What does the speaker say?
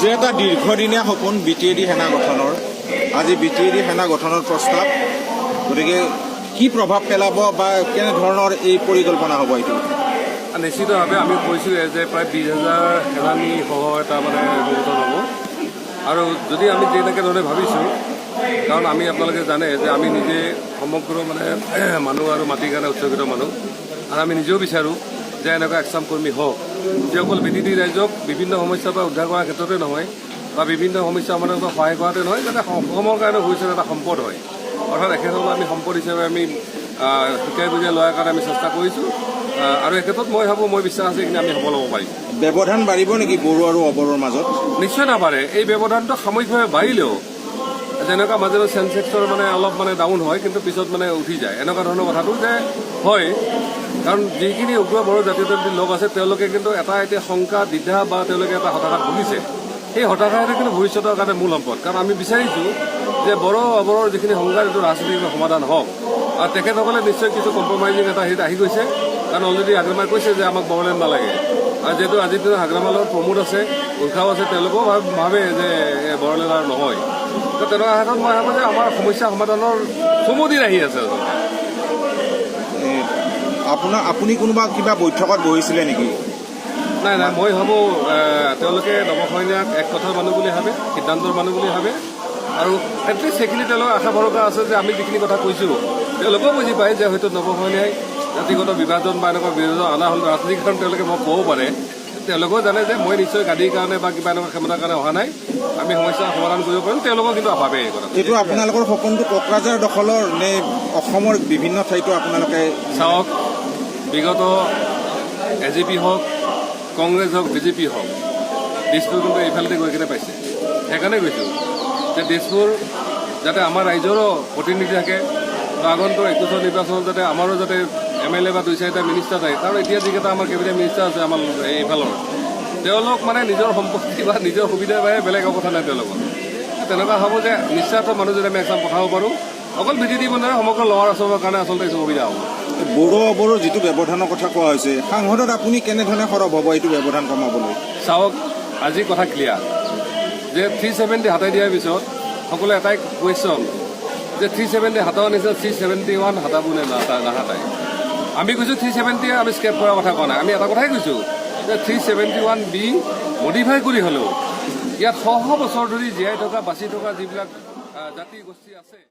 যে এটা দীৰ্ঘদিনীয়া সপোন BTAD সেনা গঠনৰ আজি BTAD সেনা গঠনৰ প্ৰস্তাৱ গতিকে কি প্ৰভাৱ পেলাব বা কেনেধৰণৰ এই পৰিকল্পনা হ'ব এইটো নিশ্চিতভাৱে আমি কৈছোঁ যে প্ৰায় 20,000 সেনানী সহ এটা মানে সংগঠন হ'ব আৰু যদি আমি যেনেকৈ ধৰণে ভাবিছোঁ কাৰণ আমি আপোনালোকে জানে যে আমি নিজে সমগ্ৰ মানে মানুহ আৰু মাটিৰ কাৰণে উৎসৰ্গিত মানুহ আৰু আমি নিজেও বিচাৰোঁ যে এনেকুৱা এক্সাম কৰ্মী হওক যে অকল BTAD ৰাইজক বিভিন্ন সমস্যাৰ পৰা উদ্ধাৰ কৰাৰ ক্ষেত্ৰতে নহয় বা বিভিন্ন সমস্যা মানে সহায় কৰাতে নহয় যাতে অসমৰ কাৰণে ভৱিষ্যতে এটা সম্পদ হয় অৰ্থাৎ এখেতক আমি সম্পদ হিচাপে আমি শিকাই বুজাই লোৱাৰ কাৰণে আমি চেষ্টা কৰিছোঁ আৰু এই ক্ষেত্ৰত মই ভাবোঁ মই বিশ্বাস আছে কিন্তু আমি সফল হ'ব পাৰিম ব্যৱধান বাঢ়িব নেকি বড়ো আৰু অবড়োৰ মাজত নিশ্চয় নাবাঢ়ে এই ব্যৱধানটো সাময়িকভাৱে বাঢ়িলেও যেনেকুৱা মাজে মাজে চেন্সেক্সৰ মানে অলপ মানে ডাউন হয় কিন্তু পিছত মানে উঠি যায় এনেকুৱা ধৰণৰ কথাটো যে হয় কাৰণ যিখিনি উগ্ৰ বড়ো জাতীয়তাবাদী লোক আছে তেওঁলোকে কিন্তু এটা এতিয়া শংকা দ্বিধা বা তেওঁলোকে এটা হতাশাত ভুগিছে সেই হতাশাতে কিন্তু ভৱিষ্যতৰ কাৰণে মূল সম্পদ কাৰণ আমি বিচাৰিছোঁ যে বড়ো অবড়োৰ যিখিনি সংঘাত এইটো ৰাজনৈতিক সমাধান হওক আৰু তেখেতসকলে নিশ্চয় কিছু কম্প্ৰমাইজিং এটা হেৰিত আহি গৈছে কাৰণ অলৰেডি হাগ্ৰামাই কৈছে যে আমাক বড়োলেণ্ড নালাগে আৰু যিহেতু আজিৰ দিনত হাগ্ৰামাৰ লগত প্ৰমোদ আছে উৰ্খাও আছে তেওঁলোকেও ভাবে যে বড়োলেণ্ড আৰু নহয় তো তেনেকুৱা ক্ষেত্ৰত মই ভাবোঁ যে আমাৰ সমস্যা সমাধানৰ চমু দিন আহি আছে আপুনি কোনোবা কিবা বৈঠকত বহিছিলে নেকি নাই মই ভাবোঁ তেওঁলোকে নৱসৈনিয়াক এক কথাৰ মানুহ বুলি ভাবে সিদ্ধান্তৰ মানুহ বুলি ভাবে আৰু এটলিষ্ট সেইখিনি তেওঁলোকৰ আশা ভৰসা আছে যে আমি যিখিনি কথা কৈছোঁ তেওঁলোকেও বুজি পায় যে হয়তো নৱসৈনিয়াই জাতিগত বিভাজন বা এনেকুৱা বিৰোধ অনা হ'ল ৰাজনীতিৰ কাৰণে তেওঁলোকে মই ক'ব পাৰে তেওঁলোকেও জানে যে মই নিশ্চয় গাড়ীৰ কাৰণে বা কিবা এনেকুৱা ক্ষমতাৰ কাৰণে অহা নাই আমি সমস্যা সমাধান কৰিব পাৰিম তেওঁলোকেও কিন্তু ভাবে এই কথা এইটো আপোনালোকৰ সপোনটো কোকৰাঝাৰ দখলৰ নে অসমৰ বিভিন্ন ঠাইতো আপোনালোকে চাওক বিগত AGP হওক কংগ্ৰেছ হওক BJP হওক দিছপুৰ কিন্তু এইফালেদি গৈ কিনে পাইছে সেইকাৰণে কৈছোঁ যে দিছপুৰ যাতে আমাৰ ৰাইজৰো প্ৰতিনিধি থাকে আগন্তুক 21 নিৰ্বাচনত যাতে আমাৰো যাতে MLA বা 2-4টা মিনিষ্টাৰ থাকে কাৰণ এতিয়া যিকেইটা আমাৰ কেবিনেট মিনিষ্টাৰ আছে আমাৰ এইফালৰ তেওঁলোক মানে নিজৰ সম্পত্তি বা নিজৰ সুবিধাৰ বাবে বেলেগ কথা নাই তেওঁলোকৰ তেনেকুৱা হ'ব যে নিশ্চিত মানুহ যদি আমি এক্সাম পঠাব পাৰোঁ অকল BTAD নহয় সমগ্ৰ লৱাৰ আছামৰ কাৰণে আচলতে কিছু সুবিধা হ'ব বড়ো অবড়োৰ যিটো ব্যৱধানৰ কথা কোৱা হৈছে সাংসদত আপুনি কেনেধৰণে সৰব হ'ব এইটো ব্যৱধান কমাবলৈ চাওক আজি কথা ক্লিয়াৰ যে 370 হাতাই দিয়াৰ পিছত সকলোৱে এটাই কুৱেশ্যন যে 370 হাতাও নিচিনা 371 হাতাব নে নাহাতাই আমি কৈছোঁ 370 আমি স্কেপ কৰাৰ কথা কোৱা নাই আমি এটা কথাই কৈছোঁ যে 371B মডিফাই কৰি হ'লেও ইয়াত শ বছৰ ধৰি জীয়াই থকা বাচি থকা যিবিলাক জাতি গোষ্ঠী আছে